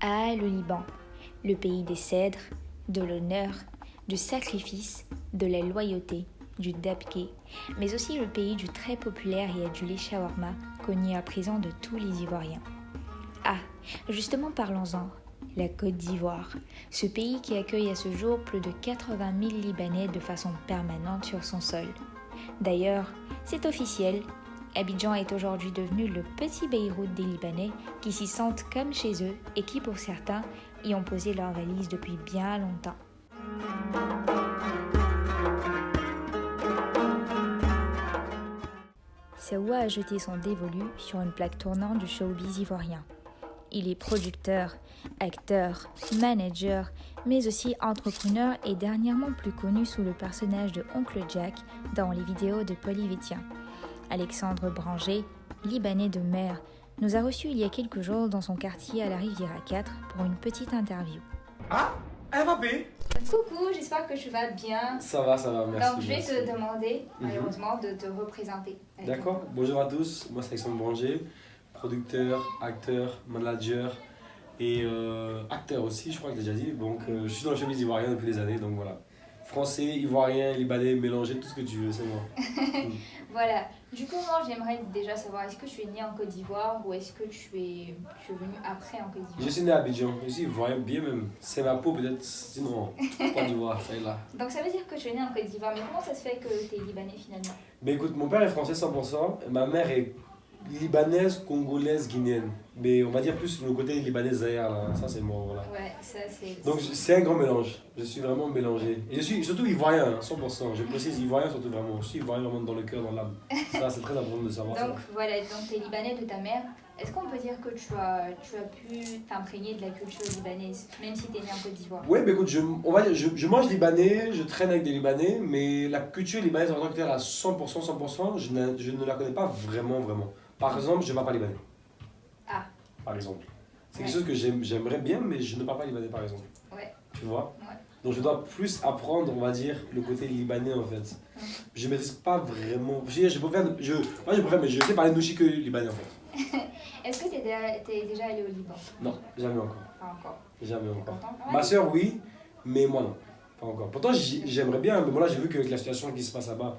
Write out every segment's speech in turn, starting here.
Ah, le Liban, le pays des cèdres, de l'honneur, du sacrifice, de la loyauté, du dabké, mais aussi le pays du très populaire et adulé shawarma, connu à présent de tous les Ivoiriens. Ah, justement parlons-en, la Côte d'Ivoire, ce pays qui accueille à ce jour plus de 80 000 Libanais de façon permanente sur son sol. D'ailleurs, c'est officiel, Abidjan est aujourd'hui devenu le petit Beyrouth des Libanais qui s'y sentent comme chez eux et qui pour certains y ont posé leurs valises depuis bien longtemps. Sawa a jeté son dévolu sur une plaque tournante du showbiz ivoirien. Il est producteur, acteur, manager, mais aussi entrepreneur et dernièrement plus connu sous le personnage de Oncle Jack dans les vidéos de Polyvétien. Alexandre Branger, Libanais de mer, nous a reçus il y a quelques jours dans son quartier à la Riviera 4 pour une petite interview. Ah, elle va payer. Coucou, j'espère que tu vas bien. Ça va, merci. Donc je vais merci. te demander, malheureusement, de te représenter. D'accord, bonjour à tous, moi c'est Alexandre Branger, producteur, acteur, manager et acteur aussi, je crois que j'ai déjà dit. Donc je suis dans le showbiz ivoirien depuis des années, donc voilà. Français, ivoirien, libanais, mélangé, tout ce que tu veux, c'est moi. Voilà. Du coup, moi, j'aimerais déjà savoir, est-ce que tu es né en Côte d'Ivoire ou est-ce que tu es venu après en Côte d'Ivoire? Je suis né à Abidjan, je suis ivoirien bien même. C'est ma peau peut-être, sinon pas d'Ivoire, ça est là. Donc ça veut dire que tu es né en Côte d'Ivoire, mais comment ça se fait que tu es libanais finalement? Mais écoute, mon père est français 100%, ma mère est libanaise, congolaise, guinéenne. Mais on va dire plus le côté libanais Zaïre, là. Ça c'est moi, voilà. Ouais, ça c'est... Donc c'est un grand mélange, je suis vraiment mélangé. Et je suis surtout ivoirien, hein, 100%, je précise ivoirien surtout vraiment. Je suis ivoirien vraiment dans le cœur, dans l'âme. Ça c'est très important de savoir. Donc voilà, donc tu es libanais de ta mère. Est-ce qu'on peut dire que tu as pu t'imprégner de la culture libanaise, même si tu es né en Côte d'Ivoire? Oui, mais écoute, on va dire, je mange libanais, je traîne avec des libanais, mais la culture libanaise en tant que telle à 100%, 100%, je ne la connais pas vraiment, vraiment. Par exemple, je ne parle pas libanais. Ah. Par exemple. C'est Ouais. quelque chose que j'aimerais bien, mais je ne parle pas libanais par exemple. Ouais. Tu vois? Ouais. Donc je dois plus apprendre, on va dire, le côté libanais en fait. Je ne maîtrise pas vraiment. Je préfère, moi je préfère, mais je sais parler nouchi que libanais en fait. Est-ce que tu es déjà allé au Liban? Non, jamais encore. Pas encore. Jamais T'es encore. content quand même? Ma soeur, oui, mais moi non. Pas encore. Pourtant, j'aimerais bien, mais bon, là, j'ai vu que avec la situation qui se passe là-bas,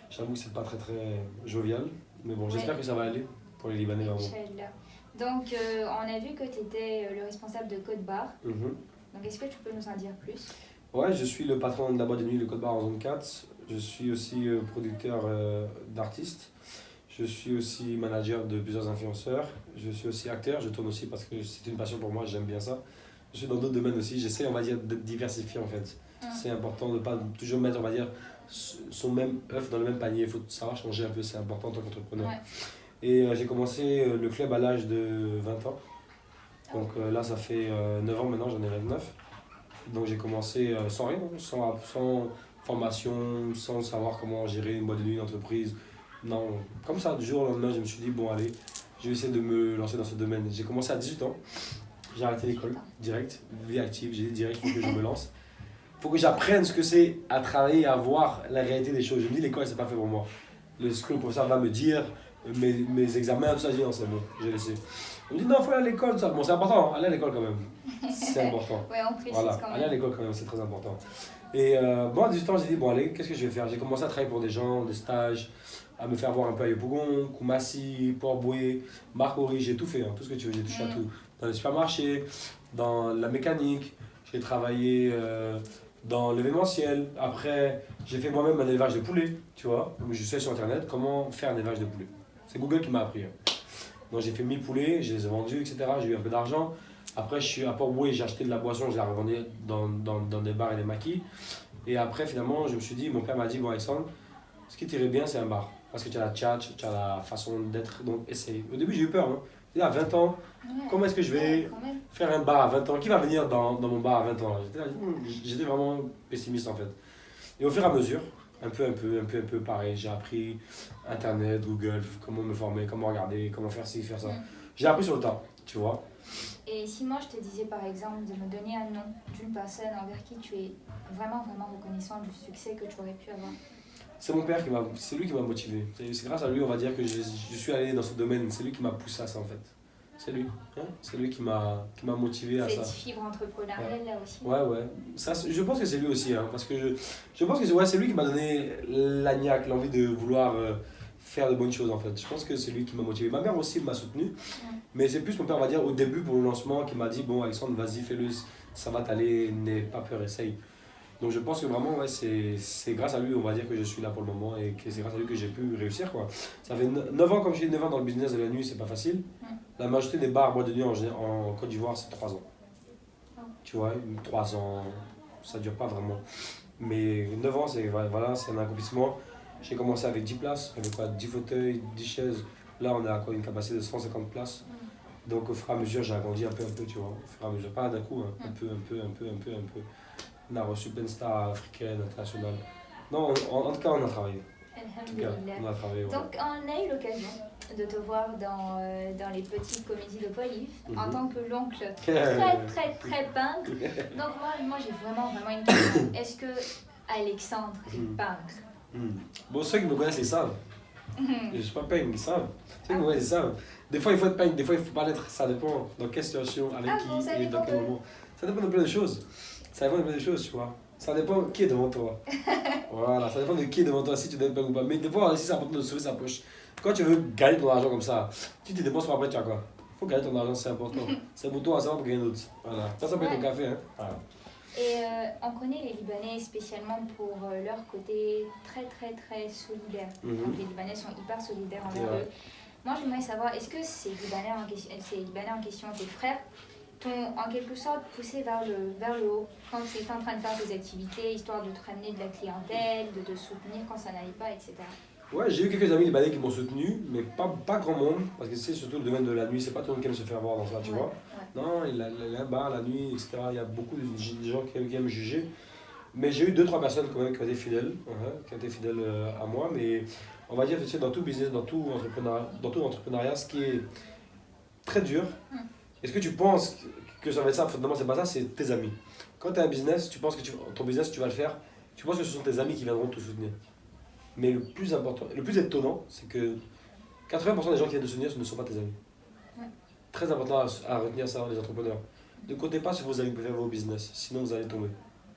j'avoue que c'est pas très très jovial. Mais bon, j'espère que ça va aller pour les Libanais vraiment. Inch'Allah. Donc, on a vu que tu étais le responsable de Code Bar. Mhm. Donc, est-ce que tu peux nous en dire plus? Ouais, je suis le patron de la boîte de nuit, le Code Bar en zone 4. Je suis aussi producteur d'artistes. Je suis aussi manager de plusieurs influenceurs. Je suis aussi acteur, je tourne aussi parce que c'est une passion pour moi, j'aime bien ça. Je suis dans d'autres domaines aussi, j'essaie, on va dire, d'être diversifié en fait. C'est important de ne pas toujours mettre, on va dire, son même œuf dans le même panier. Il faut savoir changer un peu, c'est important en tant qu'entrepreneur. Ouais. Et j'ai commencé le club à l'âge de 20 ans. Donc là, ça fait 9 ans maintenant, j'en ai 29. Donc j'ai commencé sans rien, sans formation, sans savoir comment gérer une boîte de nuit, une entreprise. Non, comme ça, du jour au lendemain, je me suis dit, bon, allez, je vais essayer de me lancer dans ce domaine. J'ai commencé à 18 ans, j'ai arrêté l'école, direct, vie active, j'ai dit direct, il faut que je me lance. Il faut que j'apprenne ce que c'est à travailler, à voir la réalité des choses. Je me dis, l'école, c'est pas fait pour moi. Ce que le professeur va me dire, mes examens, tout ça, je dis, non, c'est bon, j'ai laissé. Il me dit, non, il faut aller à l'école, tout ça. Bon, c'est important, aller à l'école quand même. C'est important. Ouais, on précise Voilà, quand aller à même. l'école quand même, c'est très important. Et moi, à 18 ans, j'ai dit, bon, allez, qu'est-ce que je vais faire? J'ai commencé à travailler pour des gens, des stages, à me faire voir un peu à Yopougon, Koumassi, Port-Boué, Marcory, j'ai tout fait, hein, tout ce que tu veux, j'ai touché à tout. Dans les supermarchés, dans la mécanique, j'ai travaillé dans l'événementiel. Après, j'ai fait moi-même un élevage de poulets, tu vois. Donc, je sais sur internet comment faire un élevage de poulets. C'est Google qui m'a appris. Hein. Donc, j'ai fait 1000 poulets, je les ai vendus, etc. J'ai eu un peu d'argent. Après, je suis à Port-Boué, j'ai acheté de la boisson, je l'ai revendue dans des bars et des maquis. Et après, finalement, je me suis dit, mon père m'a dit, bon, Alexandre, ce qui t'irait bien, c'est un bar. Parce que tu as la tchatch, tu as la façon d'être, donc essaye. Au début, j'ai eu peur. Hein. Et à 20 ans, comment est-ce que je vais faire un bar à 20 ans? Qui va venir dans mon bar à 20 ans? J'étais vraiment pessimiste en fait. Et au fur et à mesure, un peu pareil, j'ai appris Internet, Google, comment me former, comment regarder, comment faire ci, faire ça. J'ai appris sur le tas, tu vois. Et si moi je te disais par exemple de me donner un nom d'une personne envers qui tu es vraiment reconnaissant du succès que tu aurais pu avoir? C'est mon père c'est lui qui m'a motivé. C'est grâce à lui, on va dire, que je suis allé dans ce domaine. C'est lui qui m'a poussé à ça en fait. C'est lui. Hein, c'est lui qui m'a motivé à ça. Cette fibre entrepreneuriale là aussi. Ouais. Ça, je pense que c'est lui aussi, hein, parce que je pense que c'est lui qui m'a donné la niaque, l'envie de vouloir faire de bonnes choses en fait. Je pense que c'est lui qui m'a motivé. Ma mère aussi m'a soutenu, mais c'est plus mon père, on va dire, au début pour le lancement, qui m'a dit bon, Alexandre, vas-y, fais-le, ça va t'aller, n'aie pas peur, essaye. Donc je pense que vraiment, ouais, c'est grâce à lui, on va dire, que je suis là pour le moment et que c'est grâce à lui que j'ai pu réussir, quoi. Ça fait 9 ans, comme je dis, 9 ans dans le business de la nuit, c'est pas facile. La majorité des bars boîtes de nuit en Côte d'Ivoire, c'est 3 ans. Tu vois, 3 ans, ça dure pas vraiment. Mais 9 ans, voilà, c'est un accomplissement. J'ai commencé avec 10 places, avec quoi, 10 fauteuils, 10 chaises. Là, on a quoi, une capacité de 150 places. Donc au fur et à mesure, j'ai agrandi un peu, tu vois. Au fur et à mesure, pas d'un coup, hein. Un peu. On a reçu plein de stars africaines, internationales. Non, en tout cas, on a travaillé. En tout cas, on a travaillé. Donc, on a eu l'occasion de te voir dans les petites comédies de Polyf en tant que l'oncle très peintre. Donc, moi j'ai vraiment une question. Est-ce que Alexandre est peintre? Bon, ceux qui me connaissent, ils savent. Je ne suis pas peigne, ils savent. Ceux qui me connaissent, ils savent. Des fois, il faut être peigne, des fois, il ne faut pas l'être. Ça dépend dans quelle situation, avec qui et dans quel moment. Ça dépend de plein de choses. Ça dépend de plein de choses, tu vois. Ça dépend qui est devant toi. Voilà, ça dépend de qui est devant toi, si tu donnes pas ou pas. Mais des fois aussi, c'est important de sauver sa poche. Quand tu veux gagner ton argent comme ça, tu te dépenses pour après, tu as quoi? Il faut gagner ton argent, c'est important. C'est pour toi, c'est pas pour quelqu'un d'autre. Voilà. Ça peut être ton café, hein. Voilà. Et on connaît les Libanais spécialement pour leur côté très solidaire. Donc les Libanais sont hyper solidaires envers eux. Moi, j'aimerais savoir, est-ce que ces Libanais en question, tes frères, t'ont en quelque sorte poussé vers le haut quand tu étais en train de faire tes activités, histoire de te ramener de la clientèle, de te soutenir quand ça n'allait pas, etc. Ouais, j'ai eu quelques amis libanais qui m'ont soutenu, mais pas grand monde, parce que c'est surtout le domaine de la nuit, c'est pas tout le monde qui aime se faire voir dans ça, tu vois. Non, la bar, la nuit, etc., il y a beaucoup de gens qui aiment juger. Mais j'ai eu 2-3 personnes quand même qui ont été fidèles, à moi, mais on va dire que dans tout business, dans tout entrepreneuriat, ce qui est très dur, est-ce que tu penses que ça va être ça? Fondamentalement, c'est pas ça, c'est tes amis. Quand tu as un business, tu penses que ton business, tu vas le faire, tu penses que ce sont tes amis qui viendront te soutenir. Mais le plus important, le plus étonnant, c'est que 80% des gens qui viennent te soutenir ne sont pas tes amis. Très important à retenir ça, les entrepreneurs. Ne comptez pas sur vos amis pour faire vos business, sinon vous allez tomber.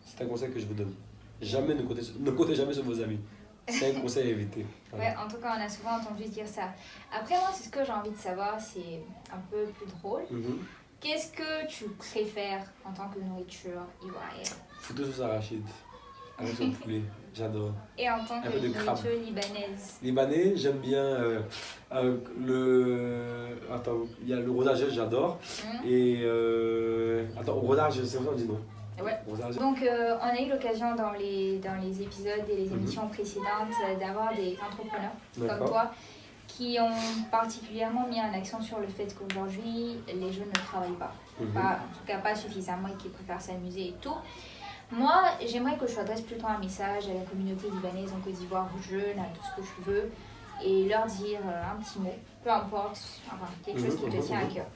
C'est un conseil que je vous donne. Jamais ne comptez jamais sur vos amis. C'est un conseil à éviter. Ouais, en tout cas, on a souvent entendu dire ça. Après, moi, c'est ce que j'ai envie de savoir, c'est un peu plus drôle. Qu'est-ce que tu préfères en tant que nourriture ivoirienne? Foutu sauce arachide, avec son poulet, j'adore. Et en tant que nourriture libanaise? Libanais, j'aime bien Attends, il y a le rosage, j'adore. Et attends, rosage, c'est vrai, on dit non. Ouais. Donc, on a eu l'occasion dans les épisodes et les émissions précédentes d'avoir des entrepreneurs comme toi qui ont particulièrement mis un accent sur le fait qu'aujourd'hui, les jeunes ne travaillent pas. En tout cas, pas suffisamment et qu'ils préfèrent s'amuser et tout. Moi, j'aimerais que je t'adresse plutôt un message à la communauté libanaise en Côte d'Ivoire, aux jeunes, à tout ce que je veux, et leur dire un petit mot, peu importe, enfin, quelque chose qui te tient à cœur.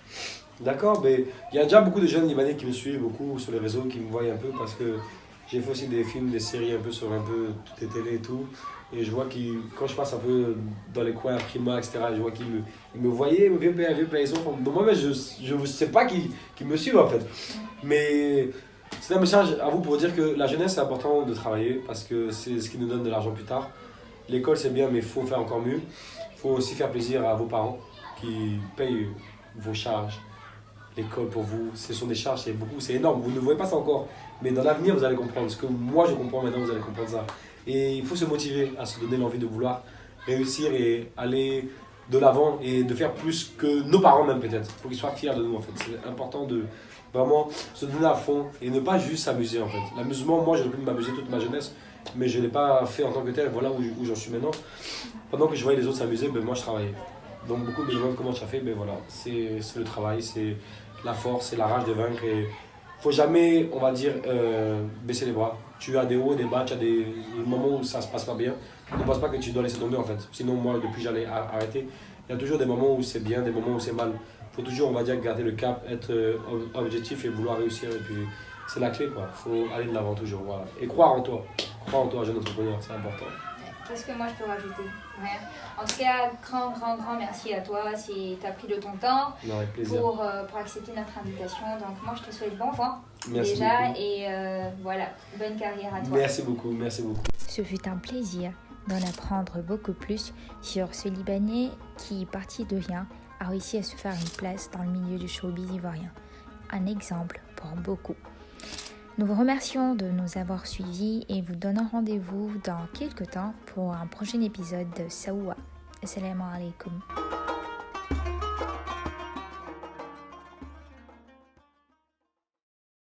D'accord, mais il y a déjà beaucoup de jeunes libanais qui me suivent beaucoup sur les réseaux, qui me voient un peu parce que j'ai fait aussi des films, des séries un peu sur un peu toutes les télés et tout. Et je vois qu'ils, quand je passe un peu dans les coins, Prima, etc., je vois qu'ils me voyaient, vieux paysan. Donc moi-même, je ne sais pas qui me suivent en fait. Mais c'est un message à vous pour dire que la jeunesse, c'est important de travailler parce que c'est ce qui nous donne de l'argent plus tard. L'école, c'est bien, mais il faut faire encore mieux. Il faut aussi faire plaisir à vos parents qui payent vos charges. L'école pour vous, ce sont des charges, c'est beaucoup, c'est énorme. Vous ne voyez pas ça encore, mais dans l'avenir, vous allez comprendre. Ce que moi, je comprends maintenant, vous allez comprendre ça. Et il faut se motiver à se donner l'envie de vouloir réussir et aller de l'avant et de faire plus que nos parents même peut-être. Il faut qu'ils soient fiers de nous en fait. C'est important de vraiment se donner à fond et ne pas juste s'amuser en fait. L'amusement, moi, j'aurais pu m'amuser toute ma jeunesse, mais je ne l'ai pas fait en tant que tel. Voilà où j'en suis maintenant. Pendant que je voyais les autres s'amuser, ben, moi, je travaillais. Donc beaucoup me demandent comment tu as fait, ben voilà, c'est le travail, c'est la force, c'est la rage de vaincre et faut jamais, on va dire, baisser les bras. Tu as des hauts, des bas, tu as des moments où ça se passe pas bien. Ne pense pas que tu dois laisser tomber en fait. Sinon moi, depuis j'allais arrêter, il y a toujours des moments où c'est bien, des moments où c'est mal. Il faut toujours, on va dire, garder le cap, être objectif et vouloir réussir et puis c'est la clé quoi. Il faut aller de l'avant toujours, voilà. Et croire en toi, jeune entrepreneur, c'est important. Qu'est-ce que moi je peux rajouter? Rien. En tout cas, grand merci à toi si tu as pris de ton temps Non, avec plaisir. pour accepter notre invitation. Donc moi je te souhaite bon vent Merci déjà beaucoup. et voilà, bonne carrière à toi. Merci beaucoup. Ce fut un plaisir d'en apprendre beaucoup plus sur ce Libanais qui, parti de rien, a réussi à se faire une place dans le milieu du showbiz ivoirien. Un exemple pour beaucoup. Nous vous remercions de nous avoir suivis et vous donnons rendez-vous dans quelques temps pour un prochain épisode de Saoua. Assalamu alaikum.